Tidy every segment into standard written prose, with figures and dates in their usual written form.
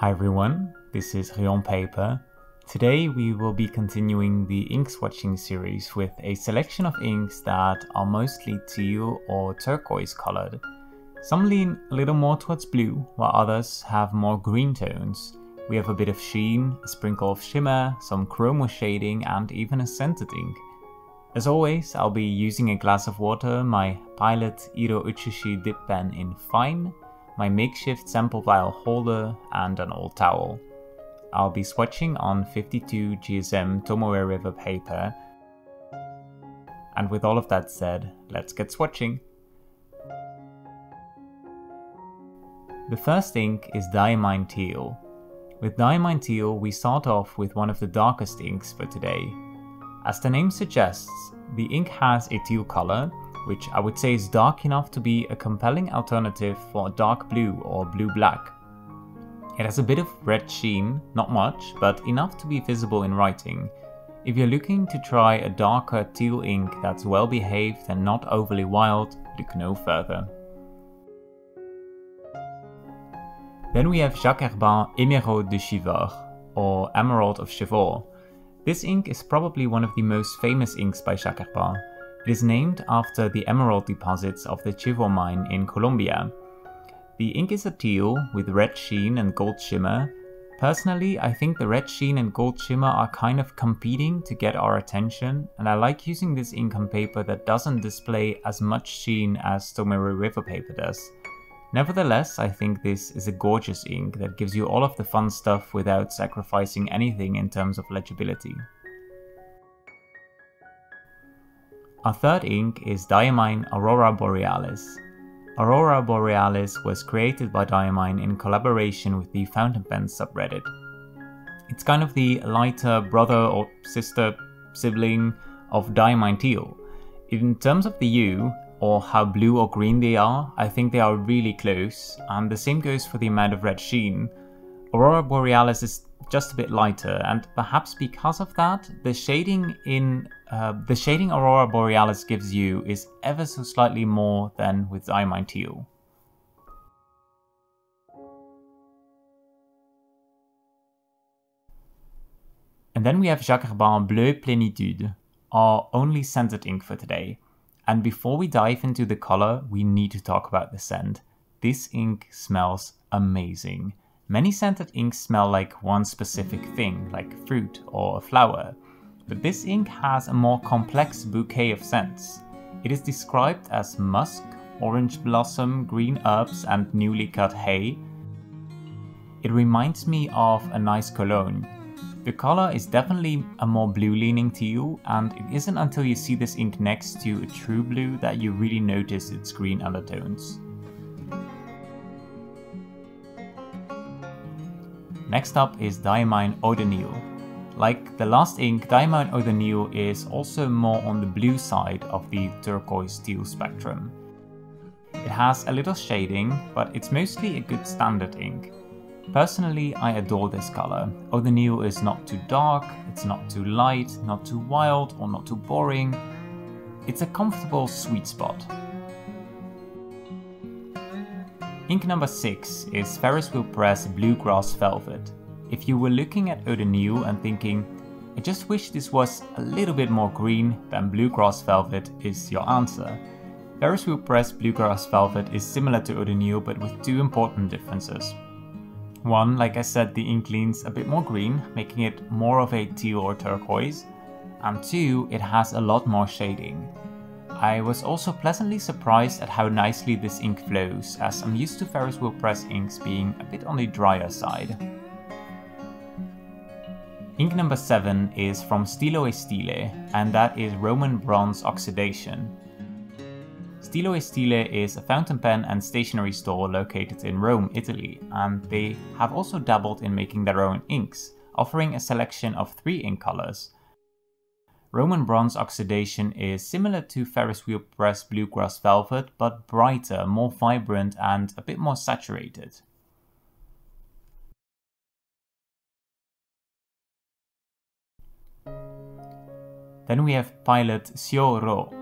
Hi everyone, this is Rayon Paper. Today we will be continuing the ink swatching series with a selection of inks that are mostly teal or turquoise colored. Some lean a little more towards blue, while others have more green tones. We have a bit of sheen, a sprinkle of shimmer, some chromo shading and even a scented ink. As always, I'll be using a glass of water, my Pilot Iroshizuku dip pen in fine, my makeshift sample vial holder and an old towel. I'll be swatching on 52 GSM Tomoe River paper. And with all of that said, let's get swatching. The first ink is Diamine Teal. With Diamine Teal we start off with one of the darkest inks for today. As the name suggests, the ink has a teal color, which I would say is dark enough to be a compelling alternative for a dark blue or blue-black. It has a bit of red sheen, not much, but enough to be visible in writing. If you're looking to try a darker teal ink that's well behaved and not overly wild, look no further. Then we have Jacques Herbin Émeraude de Chivor, or Emeraude of Chivor. This ink is probably one of the most famous inks by Jacques Herbin. It is named after the emerald deposits of the Chivor mine in Colombia. The ink is a teal with red sheen and gold shimmer. Personally, I think the red sheen and gold shimmer are kind of competing to get our attention, and I like using this ink on paper that doesn't display as much sheen as Tomoe River paper does. Nevertheless, I think this is a gorgeous ink that gives you all of the fun stuff without sacrificing anything in terms of legibility. Our third ink is Diamine Aurora Borealis. Aurora Borealis was created by Diamine in collaboration with the fountainpen subreddit. It's kind of the lighter brother or sister sibling of Diamine Teal. In terms of the hue, or how blue or green they are, I think they are really close, and the same goes for the amount of red sheen. Aurora Borealis is just a bit lighter, and perhaps because of that, the shading Aurora Borealis gives you is ever so slightly more than with Diamine Teal. And then we have Jacques Herbin Bleu Plénitude, our only scented ink for today. And before we dive into the color, we need to talk about the scent. This ink smells amazing. Many scented inks smell like one specific thing, like fruit or a flower. But this ink has a more complex bouquet of scents. It is described as musk, orange blossom, green herbs and newly cut hay. It reminds me of a nice cologne. The color is definitely a more blue-leaning teal, and it isn't until you see this ink next to a true blue that you really notice its green undertones. Next up is Diamine Eau de Nil. Like the last ink, Diamine Eau de Nil is also more on the blue side of the turquoise teal spectrum. It has a little shading, but it's mostly a good standard ink. Personally, I adore this color. Eau de Nil is not too dark, it's not too light, not too wild or not too boring. It's a comfortable sweet spot. Ink number 6 is Ferris Wheel Press Bluegrass Velvet. If you were looking at Eau de Nil and thinking, I just wish this was a little bit more green, then Bluegrass Velvet is your answer. Ferris Wheel Press Bluegrass Velvet is similar to Eau de Nil but with two important differences. One, like I said, the ink leans a bit more green, making it more of a teal or turquoise. And two, it has a lot more shading. I was also pleasantly surprised at how nicely this ink flows, as I'm used to Ferris Wheel Press inks being a bit on the drier side. Ink number 7 is from Stile, and that is Roman Bronze Oxidation. Stile is a fountain pen and stationery store located in Rome, Italy, and they have also dabbled in making their own inks, offering a selection of 3 ink colors. Roman Bronze Oxidation is similar to Ferris Wheel Press Bluegrass Velvet, but brighter, more vibrant and a bit more saturated. Then we have Pilot Syo-ro.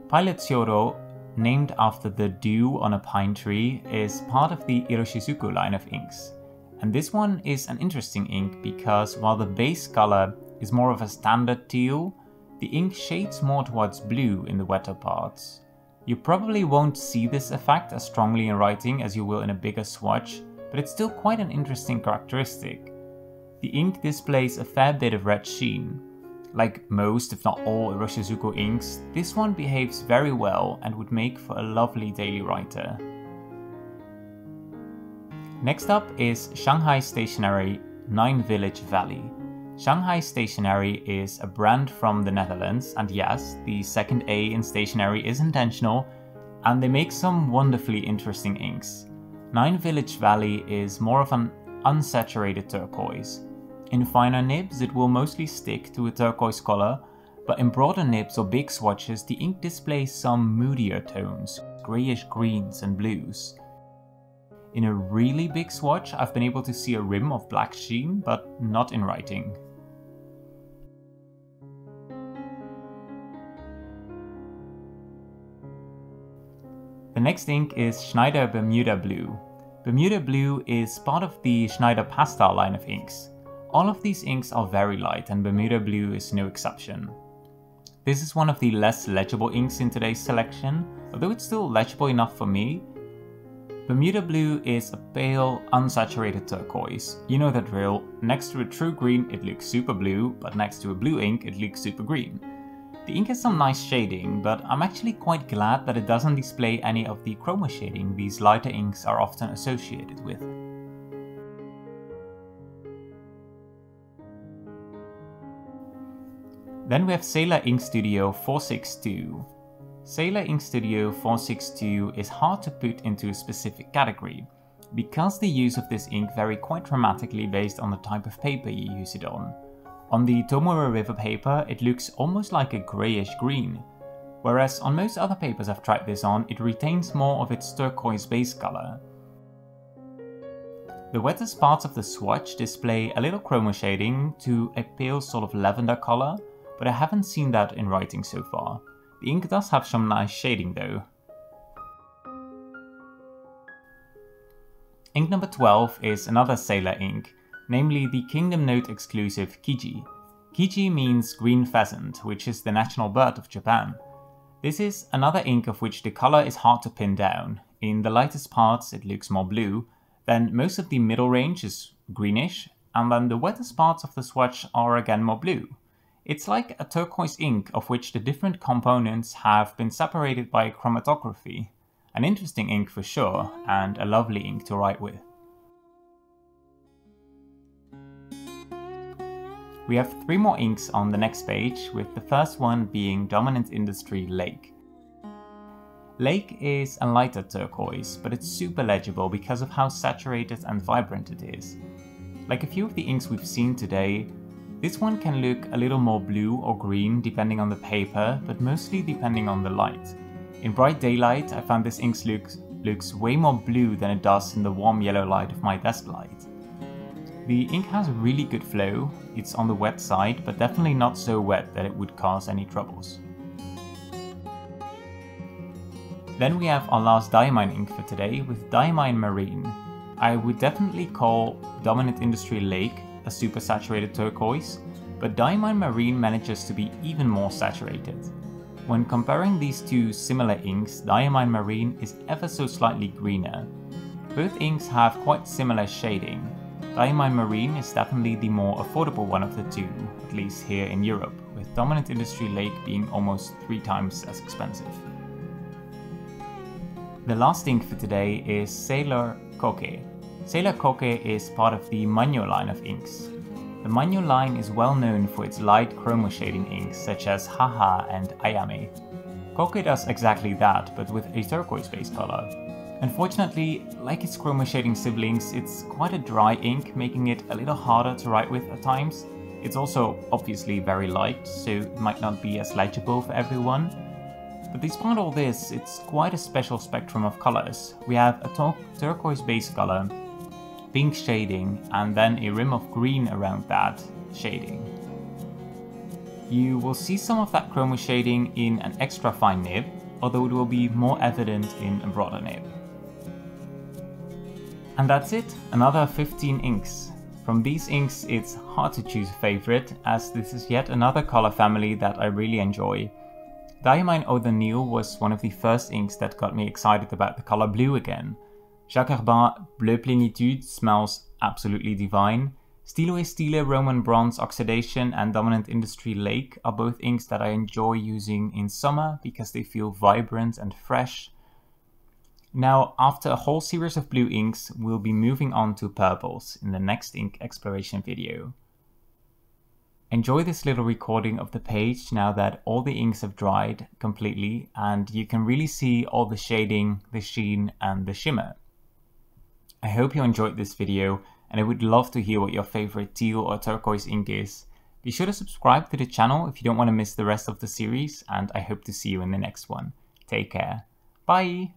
Pilot Syo-ro, named after the dew on a pine tree, is part of the Iroshizuku line of inks. And this one is an interesting ink because while the base color is more of a standard teal, the ink shades more towards blue in the wetter parts. You probably won't see this effect as strongly in writing as you will in a bigger swatch, but it's still quite an interesting characteristic. The ink displays a fair bit of red sheen. Like most, if not all, Iroshizuku inks, this one behaves very well and would make for a lovely daily writer. Next up is Shanghai Stationery 9 Village Valley. Shanghai Stationery is a brand from the Netherlands, and yes, the second A in stationery is intentional, and they make some wonderfully interesting inks. 9 Village Valley is more of an unsaturated turquoise. In finer nibs it will mostly stick to a turquoise color, but in broader nibs or big swatches the ink displays some moodier tones, greyish greens and blues. In a really big swatch I've been able to see a rim of black sheen, but not in writing. The next ink is Schneider Bermuda Blue. Bermuda Blue is part of the Schneider Pastell line of inks. All of these inks are very light and Bermuda Blue is no exception. This is one of the less legible inks in today's selection, although it's still legible enough for me. Bermuda Blue is a pale, unsaturated turquoise. You know the drill. Next to a true green it looks super blue, but next to a blue ink it looks super green. The ink has some nice shading, but I'm actually quite glad that it doesn't display any of the chroma shading these lighter inks are often associated with. Then we have Sailor Ink Studio 462. Sailor Ink Studio 462 is hard to put into a specific category, because the use of this ink vary quite dramatically based on the type of paper you use it on. On the Tomura River paper it looks almost like a greyish green, whereas on most other papers I've tried this on it retains more of its turquoise base colour. The wettest parts of the swatch display a little chroma shading to a pale sort of lavender colour, but I haven't seen that in writing so far. The ink does have some nice shading though. Ink number 12 is another Sailor ink, namely the Kingdom Note exclusive Kiji. Kiji means green pheasant, which is the national bird of Japan. This is another ink of which the colour is hard to pin down. In the lightest parts it looks more blue, then most of the middle range is greenish, and then the wettest parts of the swatch are again more blue. It's like a turquoise ink of which the different components have been separated by chromatography. An interesting ink for sure, and a lovely ink to write with. We have 3 more inks on the next page, with the first one being Dominant Industry Lake. Lake is a lighter turquoise, but it's super legible because of how saturated and vibrant it is. Like a few of the inks we've seen today, this one can look a little more blue or green depending on the paper, but mostly depending on the light. In bright daylight I found this ink looks way more blue than it does in the warm yellow light of my desk light. The ink has a really good flow, it's on the wet side, but definitely not so wet that it would cause any troubles. Then we have our last Diamine ink for today with Diamine Marine. I would definitely call Dominant Industry Lake a super saturated turquoise, but Diamine Marine manages to be even more saturated. When comparing these two similar inks, Diamine Marine is ever so slightly greener. Both inks have quite similar shading. Diamine Marine is definitely the more affordable one of the two, at least here in Europe, with Dominant Industry Lake being almost 3 times as expensive. The last ink for today is Sailor Koke. Sailor Koke is part of the Manyo line of inks. The Manyo line is well known for its light chroma shading inks such as Haha and Ayame. Koke does exactly that, but with a turquoise base color. Unfortunately, like its chroma shading siblings, it's quite a dry ink, making it a little harder to write with at times. It's also obviously very light, so it might not be as legible for everyone. But despite all this, it's quite a special spectrum of colors. We have a turquoise base color, pink shading, and then a rim of green around that shading. You will see some of that chroma shading in an extra fine nib, although it will be more evident in a broader nib. And that's it, another 15 inks. From these inks it's hard to choose a favorite, as this is yet another color family that I really enjoy. Diamine Eau de Nil was one of the first inks that got me excited about the color blue again. Jacques Herbin Bleu Plénitude smells absolutely divine. Stilo Roman Bronze Oxidation and Dominant Industry Lake are both inks that I enjoy using in summer because they feel vibrant and fresh. Now, after a whole series of blue inks, we'll be moving on to purples in the next ink exploration video. Enjoy this little recording of the page now that all the inks have dried completely and you can really see all the shading, the sheen and the shimmer. I hope you enjoyed this video and I would love to hear what your favorite teal or turquoise ink is. Be sure to subscribe to the channel if you don't want to miss the rest of the series, and I hope to see you in the next one. Take care. Bye!